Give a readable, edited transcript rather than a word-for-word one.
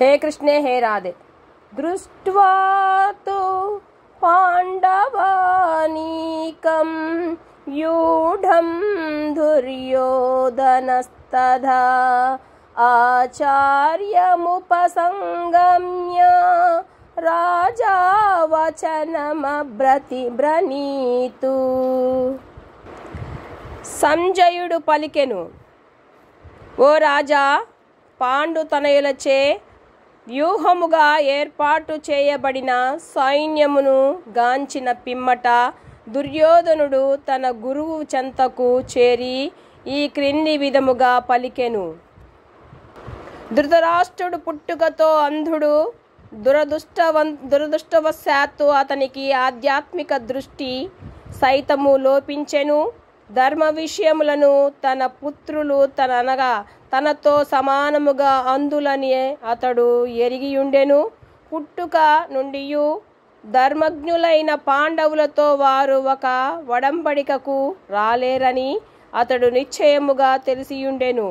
हे कृष्णे हे राधे। दृष्ट्वा तु पाण्डवानीकं यूढं दुर्योधनस्तथा आचार्यमुपसंगम्य राजा वचनमब्रतीतु। సంజయుడు పలికెను, ఓ రాజా, పాండుతనయులచే వ్యూహముగా ఏర్పాటు చేయబడిన సైన్యమును గాంచిన పిమ్మట దుర్యోధనుడు తన గురువు చెంతకు చేరి ఈ క్రింది విధముగా పలికెను. ధృతరాష్ట్రుడు పుట్టుకతో అంధుడు. దురదృష్టవశాత్తు అతనికి ఆధ్యాత్మిక దృష్టి సైతము లోపించెను. ధర్మ విషయములను తన పుత్రులు తనతో సమానముగా అందులని అతడు ఎరిగియుండెను. పుట్టుక నుండియు ధర్మజ్ఞులైన పాండవులతో వారు ఒక వడంబడికకు రాలేరని అతడు నిశ్చయముగా తెలిసియుండెను.